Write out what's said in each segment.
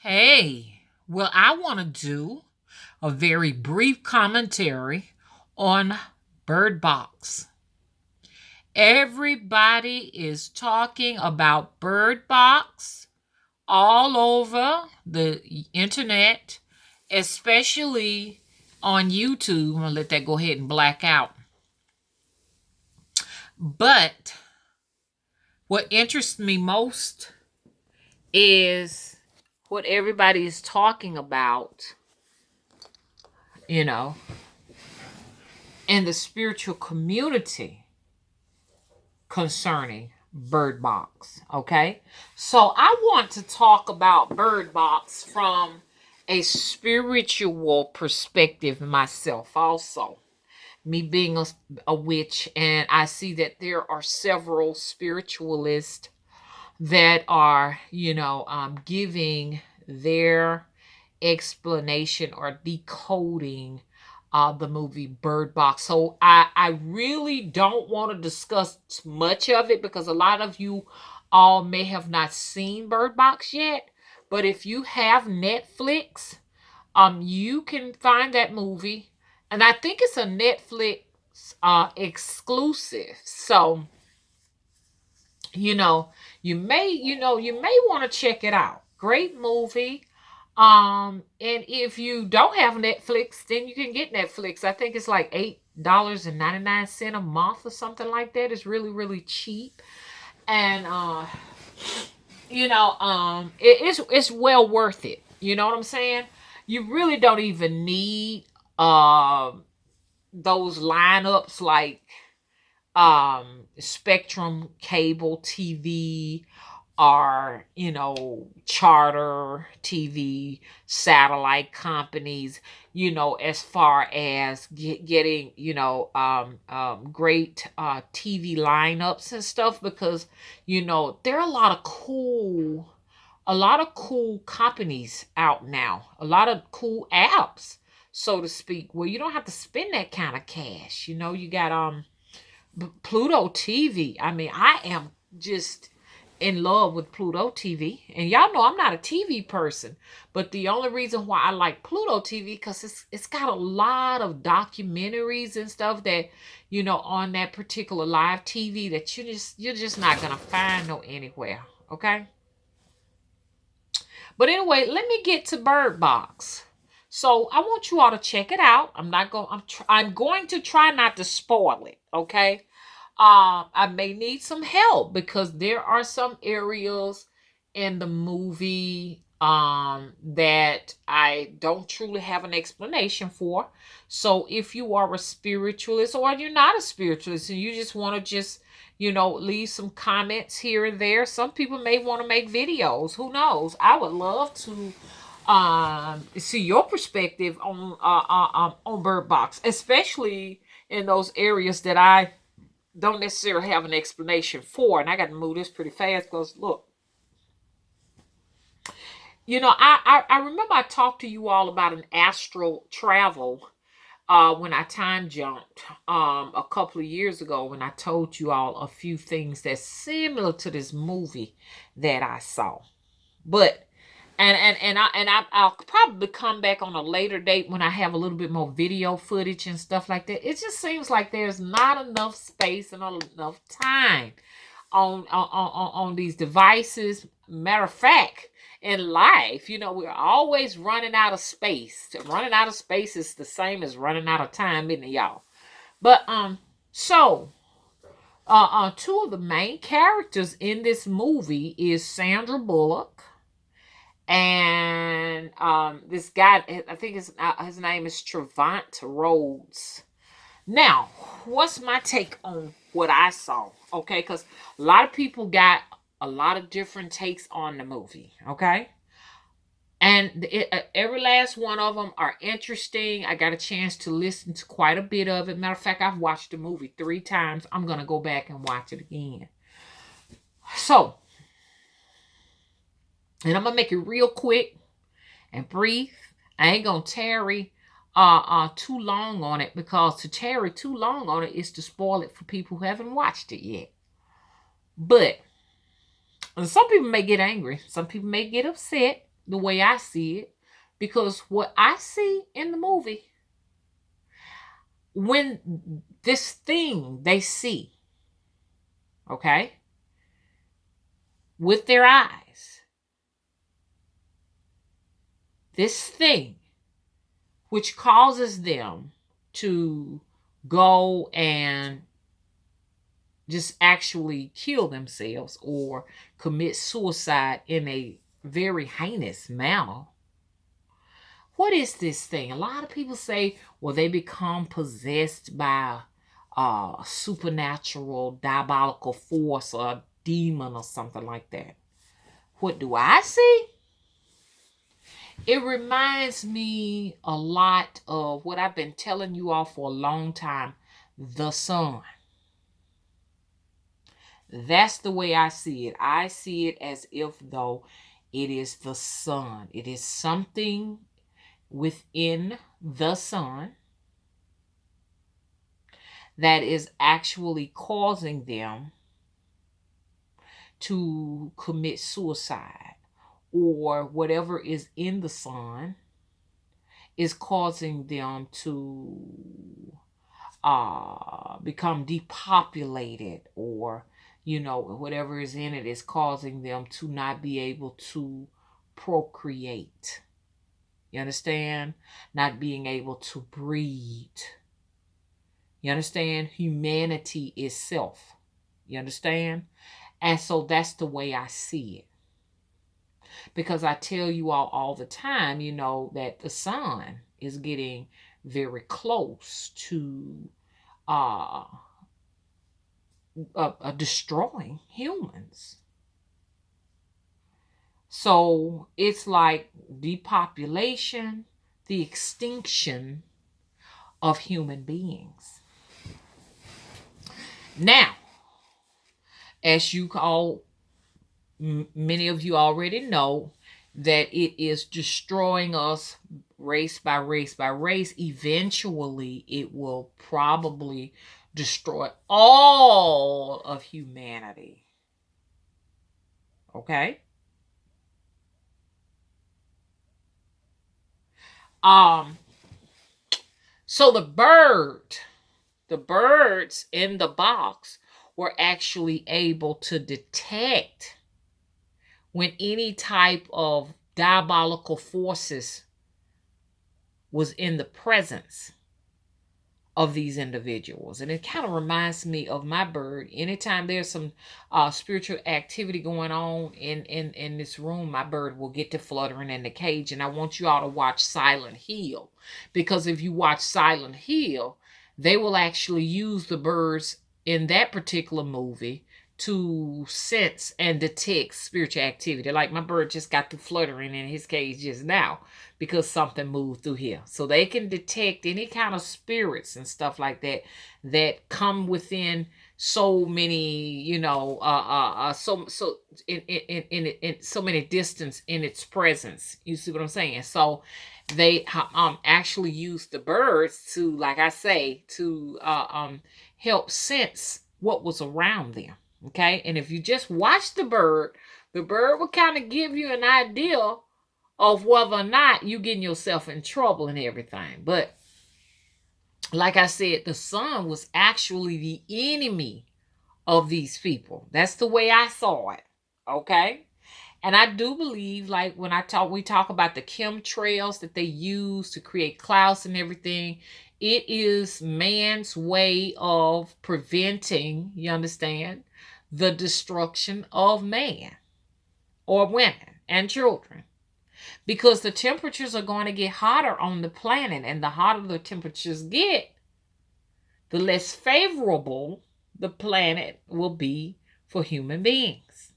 Hey, well, I want to do a very brief commentary on Bird Box. Everybody is talking about Bird Box all over the internet, especially on YouTube. I'm going to let that go ahead and black out. But what interests me most is what everybody is talking about, you know, in the spiritual community concerning Bird Box. Okay, so I want to talk about Bird Box from a spiritual perspective myself, also. Me being a witch, and I see that there are several spiritualists that are, giving their explanation or decoding the movie Bird Box. So I really don't want to discuss much of it because a lot of you all may have not seen Bird Box yet. But if you have Netflix, you can find that movie, and I think it's a Netflix exclusive. So you know you may want to check it out. Great movie. And if you don't have Netflix, then you can get Netflix. I think it's like $8.99 a month or something like that. It's really, really cheap. And it's well worth it. You know what I'm saying? You really don't even need those lineups like Spectrum cable TV, or charter TV satellite companies, as far as getting great TV lineups and stuff, because there are a lot of cool companies out now, a lot of cool apps, so to speak, where you don't have to spend that kind of cash. You got Pluto TV. I mean, I am just in love with Pluto TV. And y'all know I'm not a TV person, but the only reason why I like Pluto TV because it's got a lot of documentaries and stuff that on that particular live TV that you're just not gonna find no anywhere. Okay. But anyway, let me get to Bird Box. So I want you all to check it out. I'm going to try not to spoil it. Okay. I may need some help because there are some areas in the movie that I don't truly have an explanation for. So if you are a spiritualist or you're not a spiritualist and you just want to leave some comments here and there. Some people may want to make videos. Who knows? I would love to see your perspective on Bird Box, especially in those areas that I don't necessarily have an explanation for. And I got to move this pretty fast because look, I remember I talked to you all about an astral travel when I time jumped a couple of years ago, when I told you all a few things that's similar to this movie that I saw. But I'll probably come back on a later date when I have a little bit more video footage and stuff like that. It just seems like there's not enough space and enough time on these devices. Matter of fact, in life, we're always running out of space. Running out of space is the same as running out of time, isn't it, y'all? But so two of the main characters in this movie is Sandra Bullock and this guy. I think his name is Trevant Rhodes. Now, what's my take on what I saw? Okay, because a lot of people got a lot of different takes on the movie. Okay, and every last one of them are interesting. I got a chance to listen to quite a bit of it. Matter of fact, I've watched the movie 3 times. I'm gonna go back and watch it again. So, and I'm gonna make it real quick and brief. I ain't gonna tarry too long on it, because to tarry too long on it is to spoil it for people who haven't watched it yet. But some people may get angry, some people may get upset, the way I see it, because what I see in the movie, when this thing they see, okay, with their eyes, this thing which causes them to go and just actually kill themselves or commit suicide in a very heinous manner. What is this thing? A lot of people say, well, they become possessed by a supernatural, diabolical force or a demon or something like that. What do I see? It reminds me a lot of what I've been telling you all for a long time, the sun. That's the way I see it. I see it as if though it is the sun. It is something within the sun that is actually causing them to commit suicide, or whatever is in the sun is causing them to become depopulated, or whatever is in it is causing them to not be able to procreate. You understand? Not being able to breed. You understand? Humanity is self. You understand? And so that's the way I see it. Because I tell you all the time, that the sun is getting very close to destroying humans. So it's like depopulation, the extinction of human beings. Now, as you all, many of you already know, that it is destroying us race by race by race. Eventually, it will probably destroy all of humanity. Okay? So the birds in the box were actually able to detect when any type of diabolical forces was in the presence of these individuals. And it kind of reminds me of my bird. Anytime there's some spiritual activity going on in this room, my bird will get to fluttering in the cage. And I want you all to watch Silent Hill, because if you watch Silent Hill, they will actually use the birds in that particular movie to sense and detect spiritual activity. Like my bird just got to fluttering in his cage just now because something moved through here. So they can detect any kind of spirits and stuff like that that come within so many, so in so many distance in its presence. You see what I'm saying? So they actually use the birds to, like I say, to help sense what was around them. Okay, and if you just watch the bird will kind of give you an idea of whether or not you getting yourself in trouble and everything. But like I said, the sun was actually the enemy of these people. That's the way I saw it. Okay. And I do believe, like when we talk about the chemtrails that they use to create clouds and everything, it is man's way of preventing, you understand, the destruction of man or women and children. Because the temperatures are going to get hotter on the planet, and the hotter the temperatures get, the less favorable the planet will be for human beings.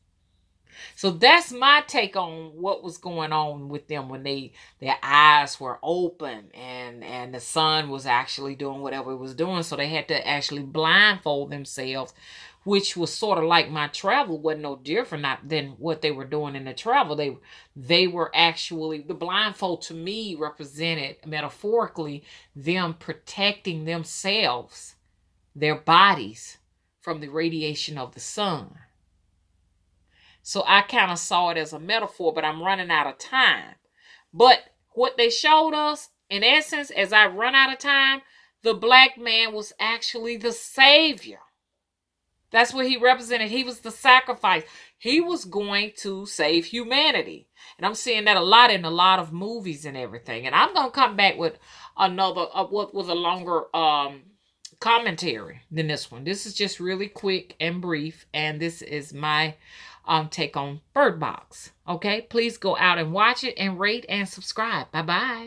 So that's my take on what was going on with them when their eyes were open and the sun was actually doing whatever it was doing. So they had to actually blindfold themselves, which was sort of like my travel. Wasn't no different than what they were doing in the travel. They were actually, the blindfold to me represented metaphorically them protecting themselves, their bodies, from the radiation of the sun. So I kind of saw it as a metaphor, but I'm running out of time. But what they showed us, in essence, as I run out of time, the black man was actually the savior. That's what he represented. He was the sacrifice. He was going to save humanity. And I'm seeing that a lot in a lot of movies and everything. And I'm going to come back with another, with a longer commentary than this one. This is just really quick and brief. And this is my take on Bird Box. Okay, please go out and watch it and rate and subscribe. Bye-bye.